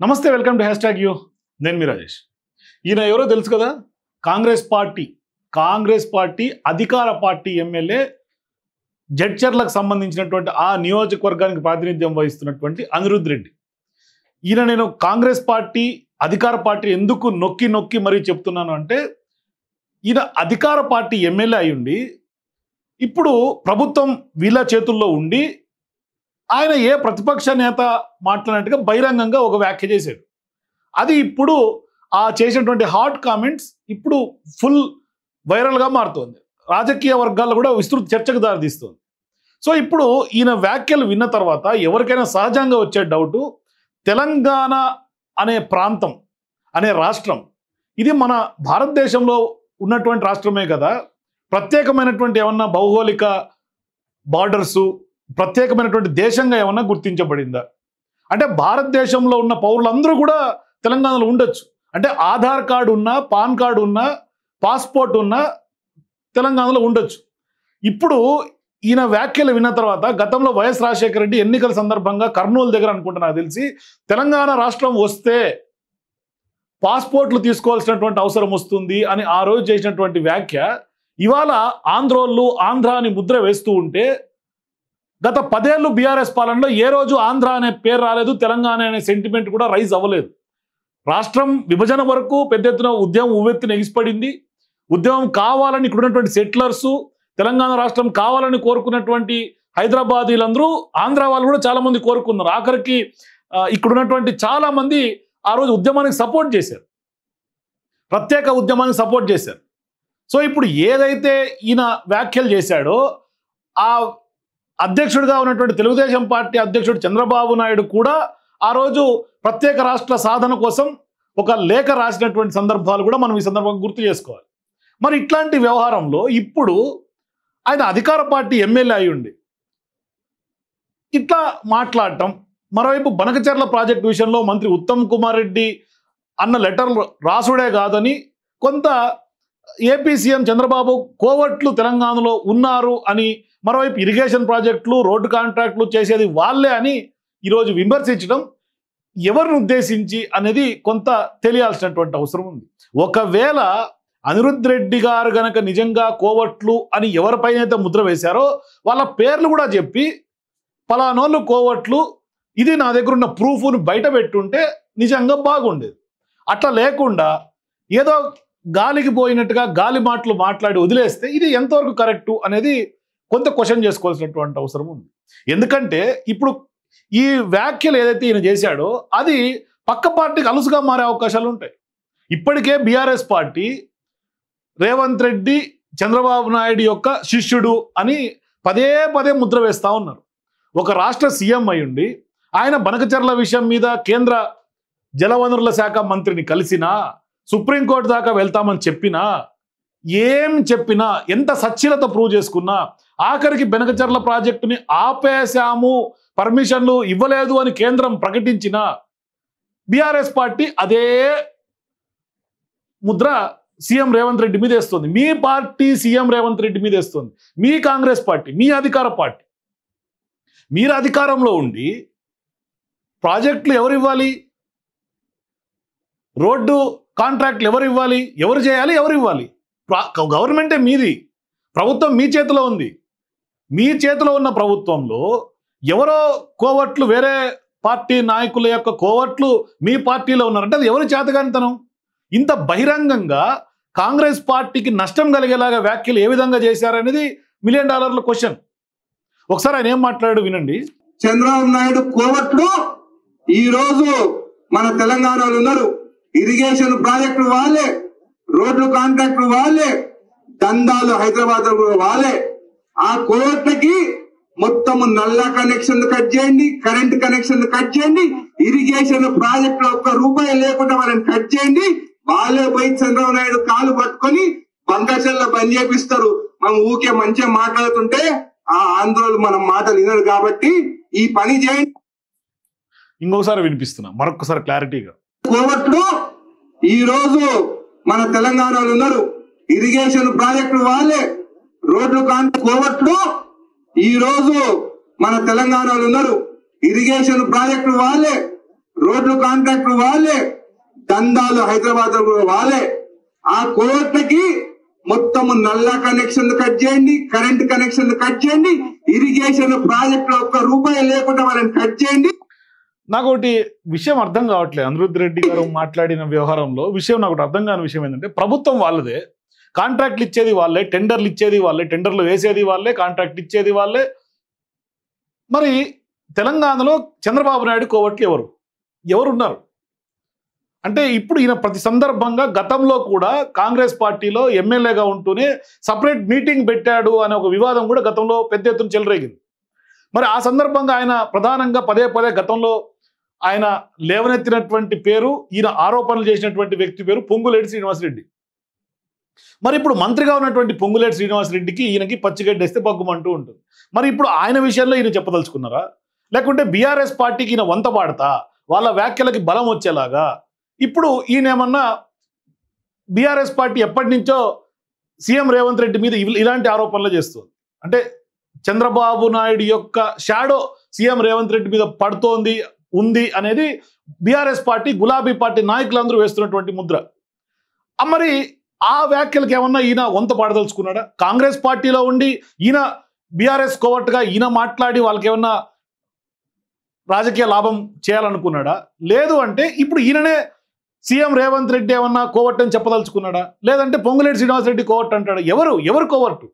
నమస్తే, welcome to #you. నేను మీ రాజేష్. ఈయన ఎవరో తెలుసు కదా, కాంగ్రెస్ పార్టీ అధికార పార్టీ ఎమ్మెల్యే, జడ్చర్లకు సంబంధించినటువంటి ఆ నియోజకవర్గానికి ప్రాతినిధ్యం వహిస్తున్నటువంటి అనిరుద్ రెడ్డి. ఈయన నేను కాంగ్రెస్ పార్టీ అధికార పార్టీ ఎందుకు నొక్కి నొక్కి మరీ చెప్తున్నాను అంటే, ఈయన అధికార పార్టీ ఎమ్మెల్యే అయ్యుండి ఇప్పుడు ప్రభుత్వం వీళ్ళ చేతుల్లో ఉండి ఆయన ఏ ప్రతిపక్ష నేత మాట్లాడినట్టుగా బహిరంగంగా ఒక వ్యాఖ్య చేశాడు. అది ఇప్పుడు ఆ చేసినటువంటి హాట్ కామెంట్స్ ఇప్పుడు ఫుల్ వైరల్గా మారుతోంది. రాజకీయ వర్గాల్లో కూడా విస్తృత చర్చకు దారితీస్తుంది. సో ఇప్పుడు ఈయన వ్యాఖ్యలు విన్న తర్వాత ఎవరికైనా సహజంగా వచ్చే డౌటు, తెలంగాణ అనే ప్రాంతం అనే రాష్ట్రం ఇది మన భారతదేశంలో ఉన్నటువంటి రాష్ట్రమే కదా, ప్రత్యేకమైనటువంటి ఏమన్నా భౌగోళిక బార్డర్సు, ప్రత్యేకమైనటువంటి దేశంగా ఏమన్నా గుర్తించబడిందా? అంటే భారతదేశంలో ఉన్న పౌరులందరూ కూడా తెలంగాణలో ఉండొచ్చు. అంటే ఆధార్ కార్డు ఉన్నా, పాన్ కార్డు ఉన్నా, పాస్పోర్ట్ ఉన్నా తెలంగాణలో ఉండొచ్చు. ఇప్పుడు ఈయన వ్యాఖ్యలు విన్న తర్వాత గతంలో వైఎస్ రాజశేఖర రెడ్డి ఎన్నికల సందర్భంగా కర్నూలు దగ్గర అనుకుంటా నాకు తెలిసి, తెలంగాణ రాష్ట్రం వస్తే పాస్పోర్ట్లు తీసుకోవాల్సినటువంటి అవసరం వస్తుంది అని ఆ రోజు చేసినటువంటి వ్యాఖ్య ఇవాళ ఆంధ్రోళ్ళు ఆంధ్ర అని ముద్ర వేస్తూ ఉంటే, గత 10 ఏళ్ళు బీఆర్ఎస్ పాలనలో ఏ రోజు ఆంధ్ర అనే పేరు రాలేదు, తెలంగాణ అనే సెంటిమెంట్ కూడా రైజ్ అవ్వలేదు. రాష్ట్రం విభజన వరకు పెద్ద ఎత్తున ఉద్యమం ఉవ్వెత్తున ఎగిసిపడింది. ఉద్యమం కావాలని ఇక్కడ ఉన్నటువంటి సెటిలర్సు, తెలంగాణ రాష్ట్రం కావాలని కోరుకున్నటువంటి హైదరాబాదీలందరూ, ఆంధ్ర వాళ్ళు కూడా చాలా మంది కోరుకున్నారు. ఆఖరికి ఇక్కడ ఉన్నటువంటి చాలా మంది ఆ రోజు ఉద్యమానికి సపోర్ట్ చేశారు, ప్రత్యేక ఉద్యమానికి సపోర్ట్ చేశారు. సో ఇప్పుడు ఏదైతే ఈయన వ్యాఖ్యలు చేశాడో, ఆ అధ్యక్షుడిగా ఉన్నటువంటి తెలుగుదేశం పార్టీ అధ్యక్షుడు చంద్రబాబు నాయుడు కూడా ఆ రోజు ప్రత్యేక రాష్ట్ర సాధన కోసం ఒక లేఖ రాసినటువంటి సందర్భాలు కూడా మనం ఈ సందర్భంగా గుర్తు చేసుకోవాలి. మరి ఇట్లాంటి వ్యవహారంలో ఇప్పుడు ఆయన అధికార పార్టీ ఎమ్మెల్యే అయ్యుండి ఇట్లా మాట్లాడటం, మరోవైపు బనకచెర్ల ప్రాజెక్టు విషయంలో మంత్రి ఉత్తమ్ కుమార్ రెడ్డి అన్న లెటర్లు రాసుడే కాదని, కొంత ఏపీ సీఎం చంద్రబాబు కోవట్లు తెలంగాణలో ఉన్నారు అని, మరోవైపు ఇరిగేషన్ ప్రాజెక్టులు, రోడ్డు కాంట్రాక్టులు చేసేది వాళ్ళే అని ఈరోజు విమర్శించడం ఎవరిని ఉద్దేశించి అనేది కొంత తెలియాల్సినటువంటి అవసరం ఉంది. ఒకవేళ అనిరుద్ రెడ్డి గారు గనక నిజంగా కోవట్లు అని ఎవరిపైనైతే ముద్ర వేశారో వాళ్ళ పేర్లు కూడా చెప్పి, పలానోళ్ళు కోవట్లు, ఇది నా దగ్గర ఉన్న ప్రూఫ్ను బయట పెట్టుంటే నిజంగా బాగుండేది. అట్లా లేకుండా ఏదో గాలికి పోయినట్టుగా గాలి మాటలు మాట్లాడి వదిలేస్తే ఇది ఎంతవరకు కరెక్టు అనేది కొంత క్వశ్చన్ చేసుకోవాల్సినటువంటి అవసరం ఉంది. ఎందుకంటే ఇప్పుడు ఈ వ్యాఖ్యలు ఏదైతే ఈయన చేశాడో అది పక్క పార్టీకి అలుసుగా మారే అవకాశాలు ఉంటాయి. ఇప్పటికే బీఆర్ఎస్ పార్టీ రేవంత్ రెడ్డి చంద్రబాబు నాయుడు యొక్క శిష్యుడు అని పదే పదే ముద్ర వేస్తూ ఉన్నారు. ఒక రాష్ట్ర సీఎం అయ్యుండి ఆయన బనకచెర్ల విషయం మీద కేంద్ర జలవనరుల శాఖ మంత్రిని కలిసినా, సుప్రీంకోర్టు దాకా వెళ్తామని చెప్పినా, ఏం చెప్పినా, ఎంత సచ్ఛీలత ప్రూవ్ చేసుకున్నా, ఆఖరికి బనకచెర్ల ప్రాజెక్టుని ఆపేశాము, పర్మిషన్లు ఇవ్వలేదు అని కేంద్రం ప్రకటించిన బీఆర్ఎస్ పార్టీ అదే ముద్ర సీఎం రేవంత్ రెడ్డి మీద వేస్తుంది. మీ పార్టీ సీఎం రేవంత్ రెడ్డి మీద వేస్తుంది. మీ కాంగ్రెస్ పార్టీ, మీ అధికార పార్టీ, మీరు అధికారంలో ఉండి ప్రాజెక్టులు ఎవరు ఇవ్వాలి, రోడ్డు కాంట్రాక్ట్లు ఎవరు ఇవ్వాలి, ఎవరు చేయాలి, ఎవరు ఇవ్వాలి? గవర్నమెంటే మీది, ప్రభుత్వం మీ చేతిలో ఉంది. మీ చేతిలో ఉన్న ప్రభుత్వంలో ఎవరో కోవట్లు, వేరే పార్టీ నాయకుల యొక్క కోవట్లు మీ పార్టీలో ఉన్నారంటే అది ఎవరి చేతగానితనం? ఇంత బహిరంగంగా కాంగ్రెస్ పార్టీకి నష్టం కలిగేలాగా వ్యాఖ్యలు ఏ విధంగా చేశారనేది $1 మిలియన్ క్వశ్చన్. ఒకసారి ఆయన ఏం మాట్లాడాడు వినండి. చంద్రబాబు నాయుడు కోవట్లు ఈ రోజు మన తెలంగాణలో ఉన్నారు. ఇరిగేషన్ ప్రాజెక్టులు వాళ్ళే, రోడ్లు కాంట్రాక్టులు వాళ్ళే, దందాలు హైదరాబాద్ వాళ్ళే. ఆ కోవట్లకి మొత్తం నల్ల కనెక్షన్లు కట్ చేయండి, కరెంట్ కనెక్షన్లు కట్ చేయండి, ఇరిగేషన్ ప్రాజెక్టులు ₹1 లేకుండా వాళ్ళని కట్ చేయండి. వాళ్ళే పోయి చంద్రబాబు నాయుడు కాలు పట్టుకొని బంగాచెర్ల బంద్ చేపిస్తారు. మనం ఊకే మంచిగా మాట్లాడుతుంటే ఆ ఆందోళన మనం మాటలు వినరు కాబట్టి ఈ పని చేయండి. ఇంకొకసారి వినిపిస్తున్నా, మరొకసారి క్లారిటీగా. కోవట్లు ఈ రోజు మన తెలంగాణలో ఉన్నారు. ఇరిగేషన్ ప్రాజెక్టులు వాళ్ళే, రోడ్లు కోవట్లు ఈ రోజు మన తెలంగాణలో ఉన్నారు. ఇరిగేషన్ ప్రాజెక్టులు వాళ్ళే, రోడ్లు కాంట్రాక్టర్ వాళ్ళే, దందాలు హైదరాబాద్ వాళ్ళే. ఆ కోర్టుకి మొత్తం నల్లా కనెక్షన్ కట్ చేయండి, కరెంట్ కనెక్షన్ కట్ చేయండి, ఇరిగేషన్ ప్రాజెక్టులు ఒక్క రూపాయి లేకుండా వాళ్ళని కట్ చేయండి. నాకు ఒకటి విషయం అర్థం కావట్లేదు. అనిరుద్ధ్ రెడ్డి గారు మాట్లాడిన వ్యవహారంలో విషయం నాకు ఒకటి అర్థం కాని విషయం ఏంటంటే, ప్రభుత్వం వాళ్ళదే, కాంట్రాక్ట్లు ఇచ్చేది వాళ్ళే, టెండర్లు ఇచ్చేది వాళ్ళే, టెండర్లు వేసేది వాళ్ళే, కాంట్రాక్ట్ ఇచ్చేది వాళ్ళే. మరి తెలంగాణలో చంద్రబాబు నాయుడు కోవట్లు ఎవరున్నారు అంటే, ఇప్పుడు ఈయన ప్రతి సందర్భంగా గతంలో కూడా కాంగ్రెస్ పార్టీలో ఎమ్మెల్యేగా ఉంటూనే సపరేట్ మీటింగ్ పెట్టాడు అనే ఒక వివాదం కూడా గతంలో పెద్ద ఎత్తున చెలరేగింది. మరి ఆ సందర్భంగా ఆయన ప్రధానంగా పదే గతంలో ఆయన లేవనెత్తినటువంటి పేరు, ఈయన ఆరోపణలు చేసినటువంటి వ్యక్తి పేరు పొంగులేటి శ్రీనివాసరెడ్డి. మరి ఇప్పుడు మంత్రిగా ఉన్నటువంటి పొంగులేటి శ్రీనివాసరెడ్డికి ఈయనకి పచ్చిగడ్డి వేస్తే బగ్గుమంటూ ఉంటుంది. మరి ఇప్పుడు ఆయన విషయంలో ఈయన చెప్పదలుచుకున్నారా, లేకుంటే బీఆర్ఎస్ పార్టీకి ఈయన వంత పాడతా వాళ్ళ వ్యాఖ్యలకి బలం వచ్చేలాగా ఇప్పుడు ఈయన ఏమన్నా బీఆర్ఎస్ పార్టీ ఎప్పటి నుంచో సీఎం రేవంత్ రెడ్డి మీద ఇలాంటి ఆరోపణలు చేస్తుంది అంటే, చంద్రబాబు నాయుడు యొక్క షాడో సీఎం రేవంత్ రెడ్డి మీద ఉంది అనేది బీఆర్ఎస్ పార్టీ, గులాబీ పార్టీ నాయకులందరూ వేస్తున్నటువంటి ముద్ర. మరి ఆ వ్యాఖ్యలకు ఏమన్నా ఈయన వంత పాడదలుచుకున్నాడా? కాంగ్రెస్ పార్టీలో ఉండి ఈయన బీఆర్ఎస్ కోవట్టుగా ఈయన మాట్లాడి వాళ్ళకి ఏమన్నా రాజకీయ లాభం చేయాలనుకున్నాడా? లేదు అంటే ఇప్పుడు ఈయననే సీఎం రేవంత్ రెడ్డి ఏమన్నా కోవట్టు అని చెప్పదలుచుకున్నాడా? లేదంటే పొంగులేటి శ్రీనివాసరెడ్డి కోవట్టు అంటాడా? ఎవరు కోవట్టు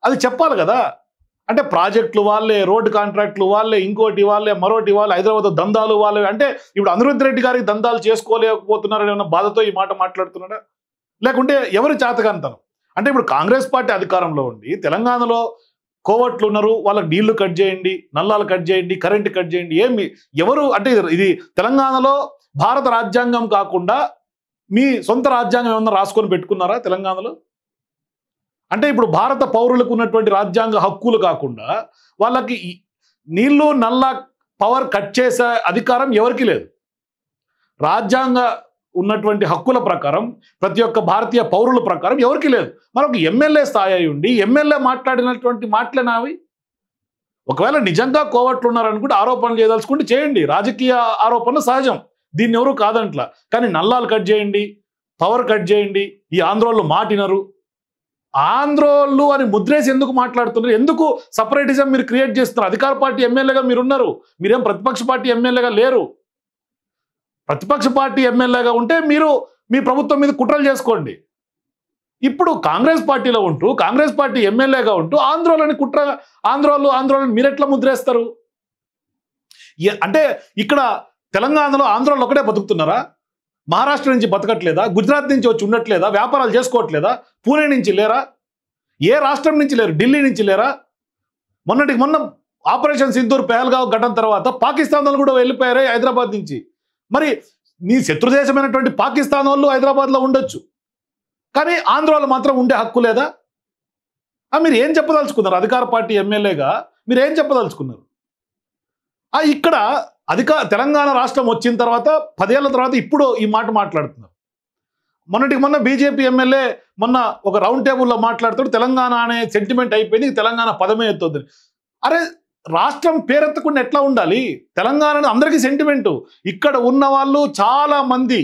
అది చెప్పాలి కదా. అంటే ప్రాజెక్టులు వాళ్ళే, రోడ్డు కాంట్రాక్టులు వాళ్ళే, ఇంకోటి వాళ్ళే, మరోటి వాళ్ళే, హైదరాబాద్ దందాలు వాళ్ళే. అంటే ఇప్పుడు అనిరుద్ధ్ రెడ్డి గారికి దందాలు చేసుకోలేకపోతున్నారని ఏమన్నా బాధతో ఈ మాట మాట్లాడుతున్నాడా? లేకుంటే ఎవరు చేతకంతనం? అంటే ఇప్పుడు కాంగ్రెస్ పార్టీ అధికారంలో ఉండి తెలంగాణలో కోవట్లు ఉన్నారు, వాళ్ళకి నీళ్లు కట్ చేయండి, నల్లాలు కట్ చేయండి, కరెంటు కట్ చేయండి, ఎవరు అంటే ఇది తెలంగాణలో భారత రాజ్యాంగం కాకుండా మీ సొంత రాజ్యాంగం ఏమన్నా రాసుకొని పెట్టుకున్నారా తెలంగాణలో? అంటే ఇప్పుడు భారత పౌరులకు ఉన్నటువంటి రాజ్యాంగ హక్కులు కాకుండా వాళ్ళకి నీళ్లు నల్ల పవర్ కట్ చేసే అధికారం ఎవరికి లేదు. రాజ్యాంగ ఉన్నటువంటి హక్కుల ప్రకారం ప్రతి ఒక్క భారతీయ పౌరుల ప్రకారం ఎవరికి లేదు. మనకు ఎమ్మెల్యే స్థాయి ఉండి ఎమ్మెల్యే మాట్లాడినటువంటి మాటలేనావి? ఒకవేళ నిజంగా కోవట్లు ఉన్నారనుకుంటే ఆరోపణలు చేయదలుచుకుంటే చేయండి, రాజకీయ ఆరోపణలు సహజం, దీన్ని ఎవరు కాదంట్లా. కానీ నల్లాలు కట్ చేయండి, పవర్ కట్ చేయండి, ఈ ఆంధ్రోళ్ళు మాటినరు, ఆంధ్రోళ్ళు అని ముద్రేసి ఎందుకు మాట్లాడుతున్నారు? ఎందుకు సపరేటిజం మీరు క్రియేట్ చేస్తున్నారు? అధికార పార్టీ ఎమ్మెల్యేగా మీరున్నారు, మీరేం ప్రతిపక్ష పార్టీ ఎమ్మెల్యేగా లేరు. ప్రతిపక్ష పార్టీ ఎమ్మెల్యేగా ఉంటే మీరు మీ ప్రభుత్వం మీద కుట్రలు చేసుకోండి. ఇప్పుడు కాంగ్రెస్ పార్టీలో ఉంటూ కాంగ్రెస్ పార్టీ ఎమ్మెల్యేగా ఉంటూ ఆంధ్రోళ్ళని ఆంధ్రోళ్ళని మీరెట్లా ముద్రేస్తారు? అంటే ఇక్కడ తెలంగాణలో ఆంధ్రోళ్ళు ఒకటే బతుకుతున్నారా? మహారాష్ట్ర నుంచి బతకట్లేదా? గుజరాత్ నుంచి వచ్చి ఉండట్లేదా? వ్యాపారాలు చేసుకోవట్లేదా? పూణే నుంచి లేరా? ఏ రాష్ట్రం నుంచి లేరు? ఢిల్లీ నుంచి లేరా? మొన్న ఆపరేషన్ సింధూర్ పెహల్గావ్ ఘటన తర్వాత పాకిస్తాన్ వాళ్ళు కూడా వెళ్ళిపోయారే హైదరాబాద్ నుంచి. మరి నీ శత్రుదేశమైనటువంటి పాకిస్తాన్ వాళ్ళు హైదరాబాద్లో ఉండొచ్చు, కానీ ఆంధ్రాలో మాత్రం ఉండే హక్కు లేదా? మీరు ఏం చెప్పదలుచుకున్నారు? అధికార పార్టీ ఎమ్మెల్యేగా మీరు ఏం చెప్పదలుచుకున్నారు? ఇక్కడ తెలంగాణ రాష్ట్రం వచ్చిన తర్వాత 10 ఏళ్ల తర్వాత ఇప్పుడు ఈ మాట మాట్లాడుతున్నారు. మొన్న బీజేపీ ఎమ్మెల్యే మొన్న ఒక రౌండ్ టేబుల్లో మాట్లాడుతాడు, తెలంగాణ అనే సెంటిమెంట్ అయిపోయింది, తెలంగాణ పదమే ఎత్తొద్దని. అరే రాష్ట్రం పేరెత్తకుండా ఎట్లా ఉండాలి? తెలంగాణ అందరికీ సెంటిమెంటు. ఇక్కడ ఉన్న వాళ్ళు చాలా మంది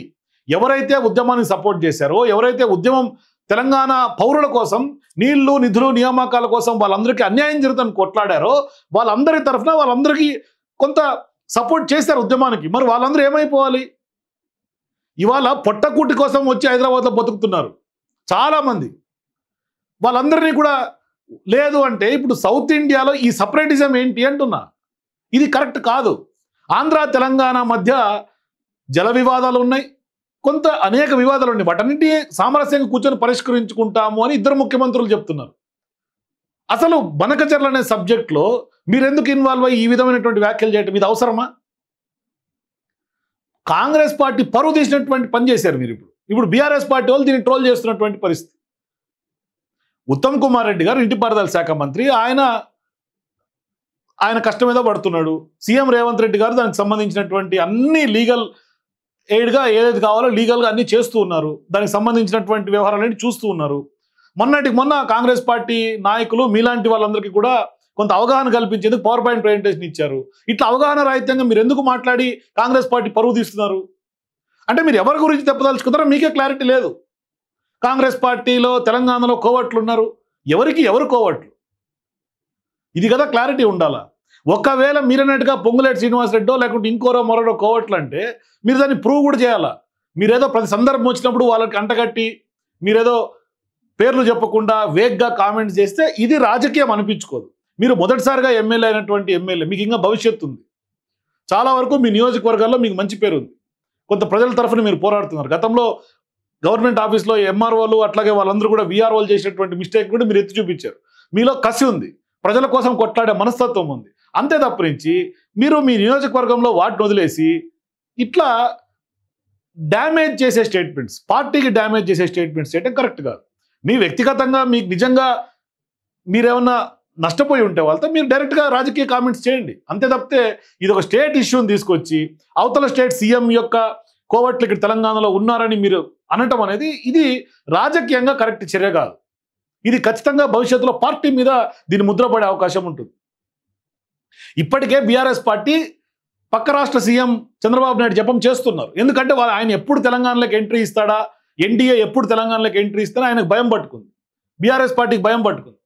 ఎవరైతే ఉద్యమాన్ని సపోర్ట్ చేశారో, ఎవరైతే ఉద్యమం తెలంగాణ పౌరుల కోసం నీళ్లు నిధులు నియామకాల కోసం వాళ్ళందరికీ అన్యాయం జరుగుతుందని కొట్లాడారో వాళ్ళందరి తరఫున వాళ్ళందరికీ కొంత సపోర్ట్ చేశారు ఉద్యమానికి. మరి వాళ్ళందరూ ఏమైపోవాలి? ఇవాళ పొట్టకూటి కోసం వచ్చి హైదరాబాద్లో బతుకుతున్నారు చాలామంది. వాళ్ళందరినీ కూడా లేదు అంటే ఇప్పుడు సౌత్ ఇండియాలో ఈ సపరేటిజం ఏంటి అంటున్నా. ఇది కరెక్ట్ కాదు. ఆంధ్ర తెలంగాణ మధ్య జల వివాదాలు ఉన్నాయి, కొంత అనేక వివాదాలు ఉన్నాయి. వాటన్నింటినీ సామరస్యంగా కూర్చొని పరిష్కరించుకుంటాము అని ఇద్దరు ముఖ్యమంత్రులు చెప్తున్నారు. అసలు బనకచర్ల అనే సబ్జెక్ట్లో మీరెందుకు ఇన్వాల్వ్ అయ్యి ఈ విధమైనటువంటి వ్యాఖ్యలు చేయటం? ఇది అవసరమా? కాంగ్రెస్ పార్టీ పరువు తీసినటువంటి పని చేశారు మీరు. ఇప్పుడు బీఆర్ఎస్ పార్టీ వాళ్ళు దీన్ని ట్రోల్ చేస్తున్నటువంటి పరిస్థితి. ఉత్తమ్ కుమార్ రెడ్డి గారు ఇంటిపారుదల శాఖ మంత్రి, ఆయన కష్టం మీద పడుతున్నాడు. సీఎం రేవంత్ రెడ్డి గారు దానికి సంబంధించినటువంటి అన్ని లీగల్ ఎయిడ్గా ఏదైతే కావాలో లీగల్గా అన్ని చేస్తూ ఉన్నారు. దానికి సంబంధించినటువంటి వ్యవహారాలన్నీ చూస్తూ ఉన్నారు. మొన్న కాంగ్రెస్ పార్టీ నాయకులు మీలాంటి వాళ్ళందరికీ కూడా కొంత అవగాహన కల్పించేందుకు పవర్ పాయింట్ ప్రజెంటేషన్ ఇచ్చారు. ఇట్లా అవగాహన రాహిత్యంగా మీరు ఎందుకు మాట్లాడి కాంగ్రెస్ పార్టీ పరువు తీస్తున్నారు? అంటే మీరు ఎవరి గురించి చెప్పదలుచుకుంటారో మీకే క్లారిటీ లేదు. కాంగ్రెస్ పార్టీలో తెలంగాణలో కోవట్లు ఉన్నారు, ఎవరికి ఎవరు కోవట్లు, ఇది కదా క్లారిటీ ఉండాలా. ఒకవేళ మీరన్నట్టుగా పొంగులేటి శ్రీనివాసరెడ్డో లేకుంటే ఇంకోరో మరోడో కోవట్లు అంటే మీరు దాన్ని ప్రూవ్ కూడా చేయాలా. మీరేదో ప్రతి సందర్భం వచ్చినప్పుడు వాళ్ళకి అంటగట్టి మీరేదో పేర్లు చెప్పకుండా వేగ్గా కామెంట్స్ చేస్తే ఇది రాజకీయం అనిపించుకోదు. మీరు మొదటిసారిగా ఎమ్మెల్యే అయినటువంటి ఎమ్మెల్యే, మీకు ఇంకా భవిష్యత్తు ఉంది. చాలా వరకు మీ నియోజకవర్గాల్లో మీకు మంచి పేరు ఉంది, కొంత ప్రజల తరఫున మీరు పోరాడుతున్నారు. గతంలో గవర్నమెంట్ ఆఫీస్లో ఎంఆర్ఓలు అట్లాగే వాళ్ళందరూ కూడా వీఆర్ఓలు చేసినటువంటి మిస్టేక్ కూడా మీరు ఎత్తి చూపించారు. మీలో కసి ఉంది, ప్రజల కోసం కొట్లాడే మనస్తత్వం ఉంది. అంతే తప్పరించి మీరు మీ నియోజకవర్గంలో వాటిని వదిలేసి ఇట్లా డ్యామేజ్ చేసే స్టేట్మెంట్స్, పార్టీకి డ్యామేజ్ చేసే స్టేట్మెంట్స్ చేయడం కరెక్ట్ కాదు. మీ వ్యక్తిగతంగా మీకు నిజంగా మీరేమన్నా నష్టపోయి ఉంటే వాళ్ళతో మీరు డైరెక్ట్గా రాజకీయ కామెంట్స్ చేయండి. అంతే తప్పితే ఇది ఒక స్టేట్ ఇష్యూని తీసుకొచ్చి అవతల స్టేట్ సీఎం యొక్క కోవట్లు ఇక్కడ తెలంగాణలో ఉన్నారని మీరు అనటం అనేది ఇది రాజకీయంగా కరెక్ట్ చర్య కాదు. ఇది ఖచ్చితంగా భవిష్యత్తులో పార్టీ మీద దీన్ని ముద్రపడే అవకాశం ఉంటుంది. ఇప్పటికే బీఆర్ఎస్ పార్టీ పక్క రాష్ట్ర సీఎం చంద్రబాబు నాయుడు జపం చేస్తున్నారు. ఎందుకంటే ఆయన ఎప్పుడు తెలంగాణలోకి ఎంట్రీ ఇస్తాడా, ఎన్డీఏ ఎప్పుడు తెలంగాణలోకి ఎంట్రీ ఇస్తాడా ఆయనకు భయం పట్టుకుంది, బీఆర్ఎస్ పార్టీకి భయం పట్టుకుంది.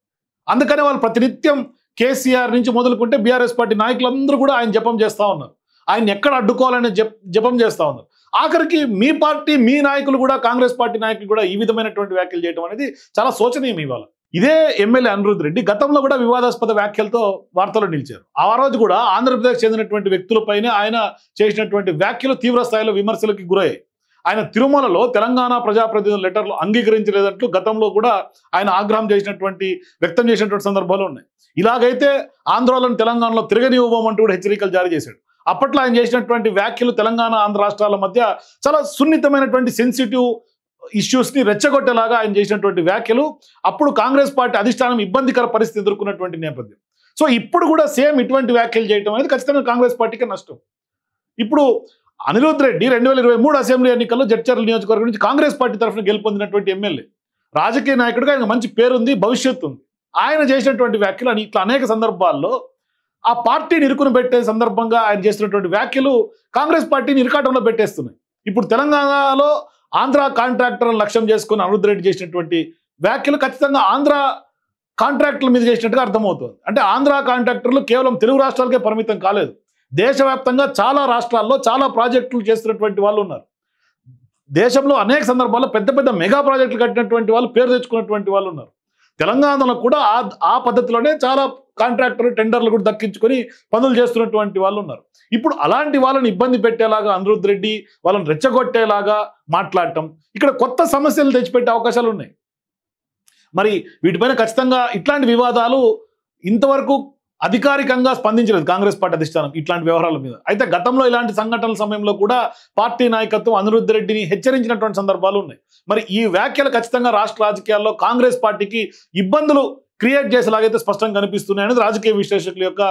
అందుకనే వాళ్ళు ప్రతినిత్యం కేసీఆర్ నుంచి మొదలుకుంటే బీఆర్ఎస్ పార్టీ నాయకులందరూ కూడా ఆయన జపం చేస్తూ ఉన్నారు, ఆయన ఎక్కడ అడ్డుకోవాలని జపం చేస్తూ ఉన్నారు. ఆఖరికి మీ పార్టీ మీ నాయకులు కూడా, కాంగ్రెస్ పార్టీ నాయకులు కూడా ఈ విధమైనటువంటి వ్యాఖ్యలు చేయడం అనేది చాలా శోచనీయం. ఇవాళ ఇదే ఎమ్మెల్యే అనిరుద్ రెడ్డి గతంలో కూడా వివాదాస్పద వ్యాఖ్యలతో వార్తల్లో నిలిచారు. ఆ రోజు కూడా ఆంధ్రప్రదేశ్ చెందినటువంటి వ్యక్తులపైనే ఆయన చేసినటువంటి వ్యాఖ్యలు తీవ్ర స్థాయిలో విమర్శలకు గురయ్యాయి. ఆయన తిరుమలలో తెలంగాణ ప్రజాప్రతినిధుల లెటర్లు అంగీకరించలేదంటూ గతంలో కూడా ఆయన ఆగ్రహం వ్యక్తం చేసినటువంటి సందర్భాలు ఉన్నాయి. ఇలాగైతే ఆంధ్రోళన తెలంగాణలో తిరగనివ్వమంటూ కూడా హెచ్చరికలు జారీ చేశాడు. అప్పట్లో ఆయన చేసినటువంటి వ్యాఖ్యలు తెలంగాణ ఆంధ్ర రాష్ట్రాల మధ్య చాలా సున్నితమైనటువంటి సెన్సిటివ్ ఇష్యూస్ని రెచ్చగొట్టేలాగా ఆయన చేసినటువంటి వ్యాఖ్యలు అప్పుడు కాంగ్రెస్ పార్టీ అధిష్టానం ఇబ్బందికర పరిస్థితి ఎదుర్కొన్నటువంటి నేపథ్యం. సో ఇప్పుడు కూడా సేమ్ ఇటువంటి వ్యాఖ్యలు చేయడం అనేది ఖచ్చితంగా కాంగ్రెస్ పార్టీకి నష్టం. ఇప్పుడు అనిరుద్ రెడ్డి 2023 అసెంబ్లీ ఎన్నికల్లో జడ్చర్ల నియోజకవర్గం నుంచి కాంగ్రెస్ పార్టీ తరఫున గెలుపొందినటువంటి ఎమ్మెల్యే, రాజకీయ నాయకుడిగా ఆయన మంచి పేరుంది, భవిష్యత్తు ఉంది. ఆయన చేసినటువంటి వ్యాఖ్యలు అని ఇట్లా అనేక సందర్భాల్లో ఆ పార్టీని ఇరుకును పెట్టే సందర్భంగా ఆయన చేసినటువంటి వ్యాఖ్యలు కాంగ్రెస్ పార్టీని ఇరకాటంలో పెట్టేస్తున్నాయి. ఇప్పుడు తెలంగాణలో ఆంధ్ర కాంట్రాక్టర్లను లక్ష్యం చేసుకుని అనిరుద్ రెడ్డి చేసినటువంటి వ్యాఖ్యలు ఖచ్చితంగా ఆంధ్ర కాంట్రాక్టర్ల మీద చేసినట్టుగా అర్థమవుతుంది. అంటే ఆంధ్ర కాంట్రాక్టర్లు కేవలం తెలుగు రాష్ట్రాలకే పరిమితం కాలేదు, దేశవ్యాప్తంగా చాలా రాష్ట్రాల్లో చాలా ప్రాజెక్టులు చేస్తున్నటువంటి వాళ్ళు ఉన్నారు. దేశంలో అనేక సందర్భాల్లో పెద్ద పెద్ద మెగా ప్రాజెక్టులు కట్టినటువంటి వాళ్ళు, పేరు తెచ్చుకున్నటువంటి వాళ్ళు ఉన్నారు. తెలంగాణలో కూడా ఆ పద్ధతిలోనే చాలా కాంట్రాక్టర్ టెండర్లు కూడా దక్కించుకొని పనులు చేస్తున్నటువంటి వాళ్ళు ఉన్నారు. ఇప్పుడు అలాంటి వాళ్ళని ఇబ్బంది పెట్టేలాగా అనిరుద్ రెడ్డి వాళ్ళని రెచ్చగొట్టేలాగా మాట్లాడటం, ఇక్కడ కొత్త సమస్యలు తెచ్చిపెట్టే అవకాశాలు ఉన్నాయి. మరి వీటిపైన ఖచ్చితంగా ఇట్లాంటి వివాదాలు ఇంతవరకు అధికారికంగా స్పందించలేదు కాంగ్రెస్ పార్టీ అధిష్టానం ఇట్లాంటి వ్యవహారాల మీద. అయితే గతంలో ఇలాంటి సంఘటనల సమయంలో కూడా పార్టీ నాయకత్వం అనిరుద్ రెడ్డిని హెచ్చరించినటువంటి సందర్భాలు ఉన్నాయి. మరి ఈ వ్యాఖ్యలు ఖచ్చితంగా రాష్ట్ర రాజకీయాల్లో కాంగ్రెస్ పార్టీకి ఇబ్బందులు క్రియేట్ చేసేలాగైతే స్పష్టంగా కనిపిస్తున్నాయి అనేది రాజకీయ విశ్లేషకుల యొక్క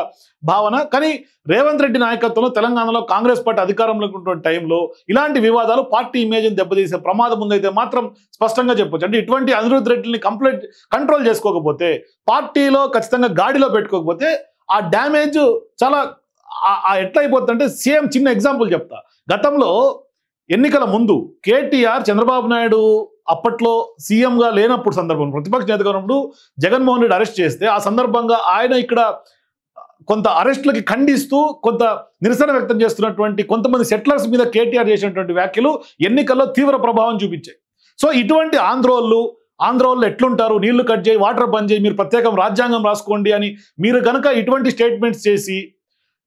భావన. కానీ రేవంత్ రెడ్డి నాయకత్వంలో తెలంగాణలో కాంగ్రెస్ పార్టీ అధికారంలో ఉన్నటువంటి టైంలో ఇలాంటి వివాదాలు పార్టీ ఇమేజ్ని దెబ్బతీసే ప్రమాదం ఉందైతే మాత్రం స్పష్టంగా చెప్పొచ్చు. అంటే ఇటువంటి అనిరుద్ రెడ్డిని కంట్రోల్ చేసుకోకపోతే, పార్టీలో ఖచ్చితంగా గాడిలో పెట్టుకోకపోతే ఆ డ్యామేజ్ చాలా ఎట్లా అయిపోతుందంటే, సేమ్ చిన్న ఎగ్జాంపుల్ చెప్తా. గతంలో ఎన్నికల ముందు కేటీఆర్ చంద్రబాబు నాయుడు అప్పట్లో సీఎంగా లేనప్పుడు సందర్భం, ప్రతిపక్ష నేతగా ఉన్నప్పుడు జగన్మోహన్ రెడ్డి అరెస్ట్ చేస్తే ఆ సందర్భంగా ఆయన ఇక్కడ కొంత అరెస్టులకి ఖండిస్తూ కొంత నిరసన వ్యక్తం చేస్తున్నటువంటి కొంతమంది సెటిలర్స్ మీద కేటీఆర్ చేసినటువంటి వ్యాఖ్యలు ఎన్నికల్లో తీవ్ర ప్రభావం చూపించాయి. సో ఇటువంటి ఆంధ్రోళ్ళు ఎట్లుంటారు, నీళ్లు కట్ చేయి, వాటర్ బంద్ చేయి, మీరు ప్రత్యేకం రాజ్యాంగం రాసుకోండి అని మీరు కనుక ఇటువంటి స్టేట్మెంట్స్ చేసి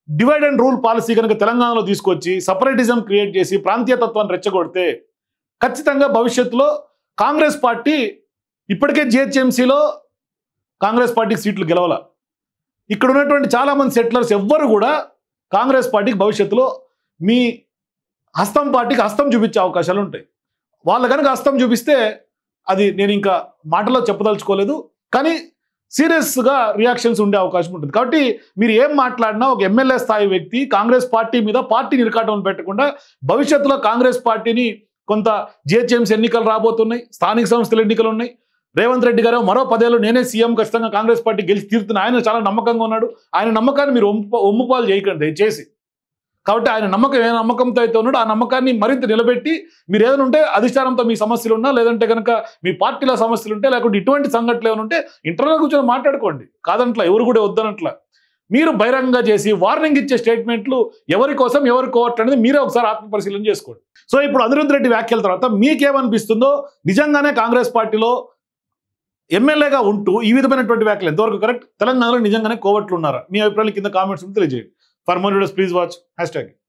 డివైడ్ అండ్ రూల్ పాలసీ కనుక తెలంగాణలో తీసుకొచ్చి సపరేటిజం క్రియేట్ చేసి ప్రాంతీయతత్వాన్ని రెచ్చగొడితే ఖచ్చితంగా భవిష్యత్తులో కాంగ్రెస్ పార్టీ, ఇప్పటికే జిహెచ్ఎంసీలో కాంగ్రెస్ పార్టీకి సీట్లు గెలవాల, ఇక్కడ ఉన్నటువంటి చాలామంది సెటిలర్స్ ఎవ్వరు కూడా కాంగ్రెస్ పార్టీకి భవిష్యత్తులో మీ పార్టీకి హస్తం చూపించే అవకాశాలు ఉంటాయి. వాళ్ళ కనుక హస్తం చూపిస్తే అది నేను ఇంకా మాటలో చెప్పదలుచుకోలేదు, కానీ సీరియస్గా రియాక్షన్స్ ఉండే అవకాశం ఉంటుంది. కాబట్టి మీరు ఏం మాట్లాడినా ఒక ఎమ్మెల్యే స్థాయి వ్యక్తి కాంగ్రెస్ పార్టీ మీద పార్టీని ఇరకాటంలో పెట్టకుండా భవిష్యత్తులో కాంగ్రెస్ పార్టీని కొంత జిహెచ్ఎంసీ ఎన్నికలు రాబోతున్నాయి, స్థానిక సంస్థల ఎన్నికలు ఉన్నాయి, రేవంత్ రెడ్డి గారు మరో 10 ఏళ్ళు నేనే సీఎం ఖచ్చితంగా కాంగ్రెస్ పార్టీ గెలిచి తీరుతున్న ఆయన చాలా నమ్మకంగా ఉన్నాడు. ఆయన నమ్మకాన్ని మీరు ఒమ్ముపాలు చేయకండి దయచేసి. కాబట్టి ఆయన నమ్మకం ఏ నమ్మకంతో అయితే ఉన్నాడో ఆ నమ్మకాన్ని మరింత నిలబెట్టి మీరు ఏదైనా ఉంటే అధిష్టానంతో మీ సమస్యలు ఉన్నా, లేదంటే కనుక మీ పార్టీలో సమస్యలు ఉంటే, లేకుంటే ఇటువంటి సంఘటనలు ఏమైనా ఉంటే ఇంటర్నల్ కూర్చొని మాట్లాడుకోండి. కాదంట్లా, ఎవరు కూడా వద్దనట్లా. మీరు బహిరంగంగా చేసి వార్నింగ్ ఇచ్చే స్టేట్మెంట్లు ఎవరి కోసం ఎవరు కోవట్లేదు అనేది మీరే ఒకసారి ఆత్మపరిశీలన చేసుకోండి. సో ఇప్పుడు అనిరుద్ధ్ రెడ్డి వ్యాఖ్యల తర్వాత మీకేమనిపిస్తుందో, నిజంగానే కాంగ్రెస్ పార్టీలో ఎమ్మెల్యేగా ఉంటూ ఈ విధమైనటువంటి వ్యాఖ్యలు ఎంతవరకు కరెక్ట్? తెలంగాణలో నిజంగానే కోవట్లు ఉన్నారా? మీ అభిప్రాయాలు కింద కామెంట్స్ తెలియజేయండి. For more videos please watch #.